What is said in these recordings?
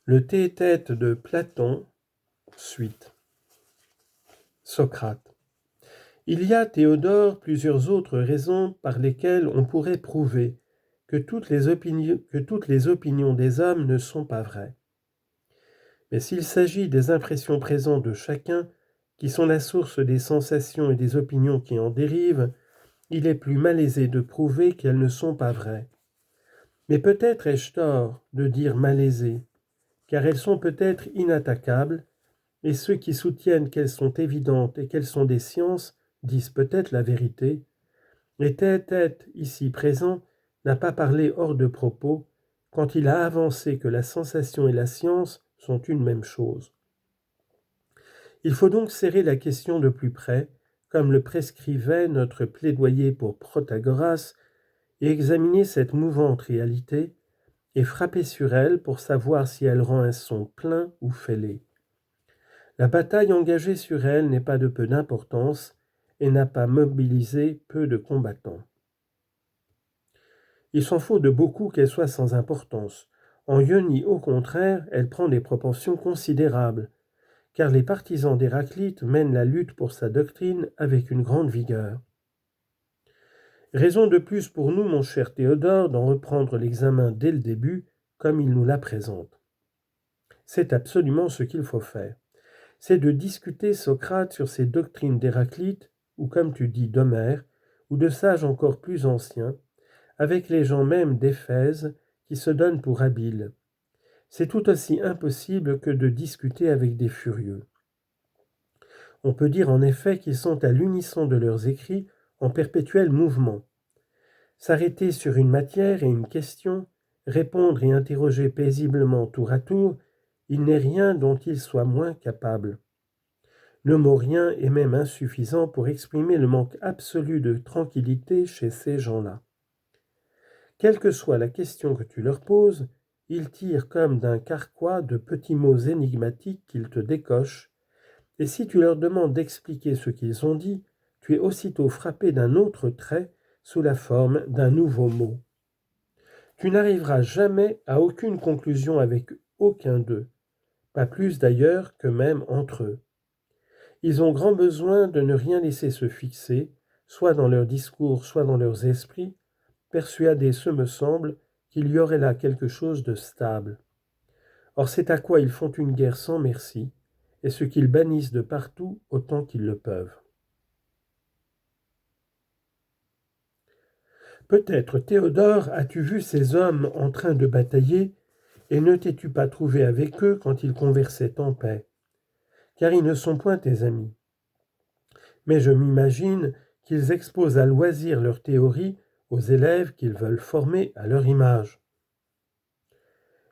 Le tête de Platon, suite. Socrate. Il y a, Théodore, plusieurs autres raisons par lesquelles on pourrait prouver que toutes les opinions des hommes ne sont pas vraies. Mais s'il s'agit des impressions présentes de chacun, qui sont la source des sensations et des opinions qui en dérivent, il est plus malaisé de prouver qu'elles ne sont pas vraies. Mais peut-être ai-je tort de dire malaisé, car elles sont peut-être inattaquables, et ceux qui soutiennent qu'elles sont évidentes et qu'elles sont des sciences disent peut-être la vérité, et Tête ici présent n'a pas parlé hors de propos quand il a avancé que la sensation et la science sont une même chose. Il faut donc serrer la question de plus près, comme le prescrivait notre plaidoyer pour Protagoras, et examiner cette mouvante réalité, et frapper sur elle pour savoir si elle rend un son plein ou fêlé. La bataille engagée sur elle n'est pas de peu d'importance et n'a pas mobilisé peu de combattants. Il s'en faut de beaucoup qu'elle soit sans importance. En Ionie, au contraire, elle prend des proportions considérables, car les partisans d'Héraclite mènent la lutte pour sa doctrine avec une grande vigueur. Raison de plus pour nous, mon cher Théodore, d'en reprendre l'examen dès le début, comme il nous la présente. C'est absolument ce qu'il faut faire. C'est de discuter Socrate sur ses doctrines d'Héraclite, ou comme tu dis d'Homère, ou de sages encore plus anciens, avec les gens même d'Éphèse qui se donnent pour habiles. C'est tout aussi impossible que de discuter avec des furieux. On peut dire en effet qu'ils sont à l'unisson de leurs écrits en perpétuel mouvement. S'arrêter sur une matière et une question, répondre et interroger paisiblement tour à tour, il n'est rien dont ils soient moins capables. Le mot rien est même insuffisant pour exprimer le manque absolu de tranquillité chez ces gens-là. Quelle que soit la question que tu leur poses, ils tirent comme d'un carquois de petits mots énigmatiques qu'ils te décochent, et si tu leur demandes d'expliquer ce qu'ils ont dit, tu es aussitôt frappé d'un autre trait sous la forme d'un nouveau mot. Tu n'arriveras jamais à aucune conclusion avec aucun d'eux, pas plus d'ailleurs que même entre eux. Ils ont grand besoin de ne rien laisser se fixer, soit dans leurs discours, soit dans leurs esprits, persuadés, ce me semble, qu'il y aurait là quelque chose de stable. Or c'est à quoi ils font une guerre sans merci, et ce qu'ils bannissent de partout autant qu'ils le peuvent. Peut-être, Théodore, as-tu vu ces hommes en train de batailler, et ne t'es-tu pas trouvé avec eux quand ils conversaient en paix, car ils ne sont point tes amis. Mais je m'imagine qu'ils exposent à loisir leur théorie aux élèves qu'ils veulent former à leur image.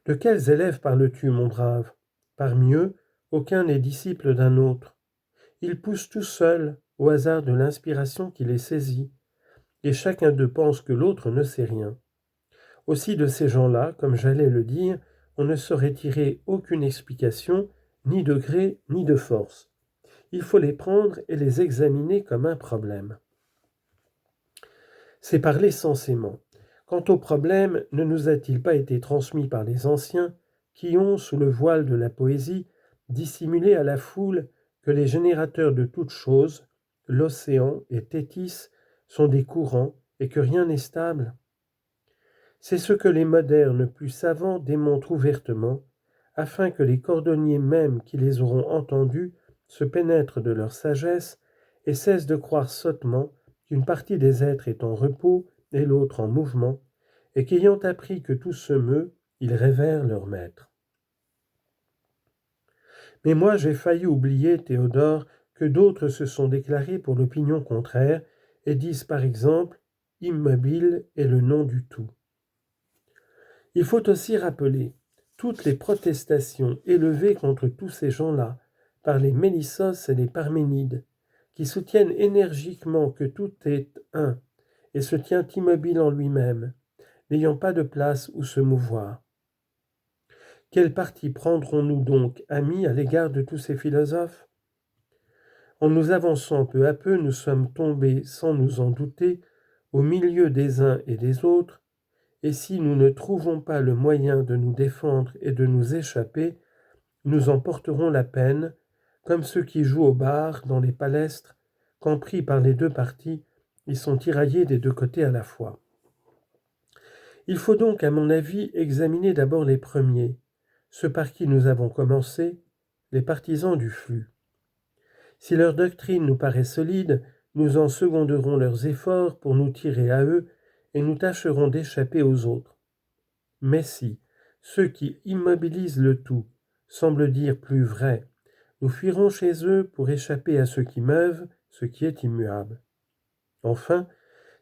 De quels élèves parles-tu, mon brave? Parmi eux, aucun n'est disciple d'un autre. Ils poussent tout seuls, au hasard de l'inspiration qui les saisit, et chacun d'eux pense que l'autre ne sait rien. Aussi de ces gens-là, comme j'allais le dire, on ne saurait tirer aucune explication, ni de gré, ni de force. Il faut les prendre et les examiner comme un problème. C'est parler sensément. Quant au problème, ne nous a-t-il pas été transmis par les anciens, qui ont, sous le voile de la poésie, dissimulé à la foule que les générateurs de toutes choses, l'océan et Thétis, sont des courants et que rien n'est stable? C'est ce que les modernes plus savants démontrent ouvertement, afin que les cordonniers mêmes qui les auront entendus se pénètrent de leur sagesse et cessent de croire sottement qu'une partie des êtres est en repos et l'autre en mouvement, et qu'ayant appris que tout se meut, ils révèrent leur maître. Mais moi j'ai failli oublier, Théodore, que d'autres se sont déclarés pour l'opinion contraire et disent par exemple « immobile est le nom du tout ». Il faut aussi rappeler toutes les protestations élevées contre tous ces gens-là par les Mélissos et les Parménides, qui soutiennent énergiquement que tout est un et se tient immobile en lui-même, n'ayant pas de place où se mouvoir. Quel parti prendrons-nous donc, amis, à l'égard de tous ces philosophes? En nous avançant peu à peu, nous sommes tombés, sans nous en douter, au milieu des uns et des autres, et si nous ne trouvons pas le moyen de nous défendre et de nous échapper, nous en porterons la peine, comme ceux qui jouent au bar dans les palestres, quand pris par les deux parties, ils sont tiraillés des deux côtés à la fois. Il faut donc, à mon avis, examiner d'abord les premiers, ceux par qui nous avons commencé, les partisans du flux. Si leur doctrine nous paraît solide, nous en seconderons leurs efforts pour nous tirer à eux et nous tâcherons d'échapper aux autres. Mais si ceux qui immobilisent le tout semblent dire plus vrai, nous fuirons chez eux pour échapper à ceux qui meuvent ce qui est immuable. Enfin,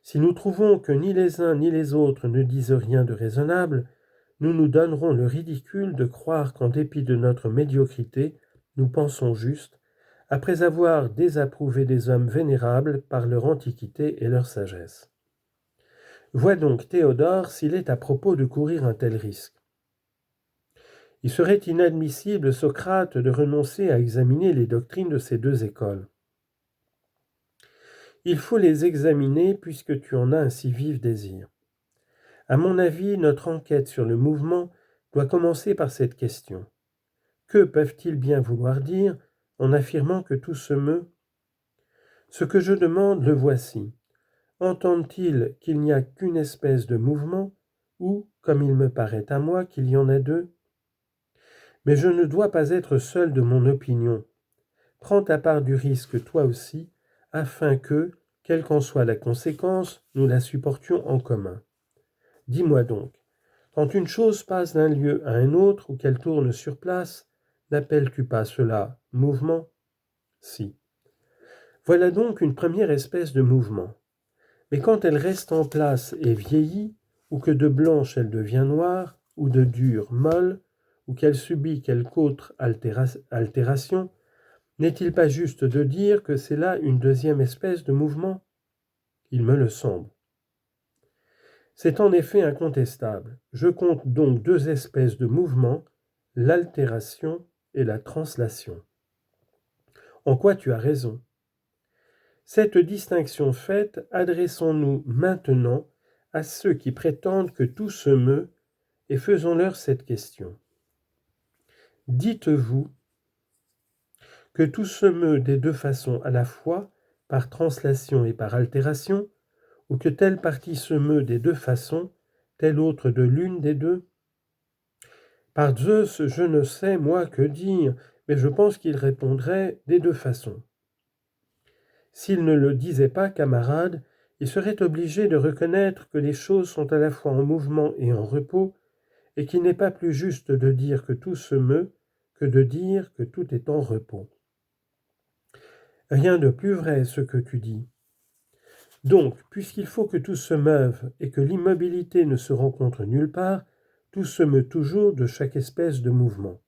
si nous trouvons que ni les uns ni les autres ne disent rien de raisonnable, nous nous donnerons le ridicule de croire qu'en dépit de notre médiocrité, nous pensons juste, après avoir désapprouvé des hommes vénérables par leur antiquité et leur sagesse. Vois donc, Théodore, s'il est à propos de courir un tel risque. Il serait inadmissible, Socrate, de renoncer à examiner les doctrines de ces deux écoles. Il faut les examiner puisque tu en as un si vif désir. À mon avis, notre enquête sur le mouvement doit commencer par cette question. Que peuvent-ils bien vouloir dire en affirmant que tout se meut ? Ce que je demande, le voici. Entendent-ils qu'il n'y a qu'une espèce de mouvement, ou, comme il me paraît à moi, qu'il y en a deux ? Mais je ne dois pas être seul de mon opinion. Prends ta part du risque toi aussi, afin que, quelle qu'en soit la conséquence, nous la supportions en commun. Dis-moi donc, quand une chose passe d'un lieu à un autre ou qu'elle tourne sur place, n'appelles-tu pas cela mouvement ? Si. Voilà donc une première espèce de mouvement. Mais quand elle reste en place et vieillit, ou que de blanche elle devient noire, ou de dure molle, ou qu'elle subit quelque autre altération, n'est-il pas juste de dire que c'est là une deuxième espèce de mouvement ? Il me le semble. C'est en effet incontestable. Je compte donc deux espèces de mouvements, l'altération et la translation. En quoi tu as raison. Cette distinction faite, adressons-nous maintenant à ceux qui prétendent que tout se meut et faisons-leur cette question. Dites-vous que tout se meut des deux façons à la fois, par translation et par altération, ou que telle partie se meut des deux façons, telle autre de l'une des deux ? Par Zeus, je ne sais, moi, que dire, mais je pense qu'il répondrait des deux façons. S'il ne le disait pas, camarade, il serait obligé de reconnaître que les choses sont à la fois en mouvement et en repos, et qu'il n'est pas plus juste de dire que tout se meut que de dire que tout est en repos. Rien de plus vrai ce que tu dis. Donc, puisqu'il faut que tout se meuve et que l'immobilité ne se rencontre nulle part, tout se meut toujours de chaque espèce de mouvement.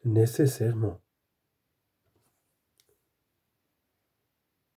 Nécessairement.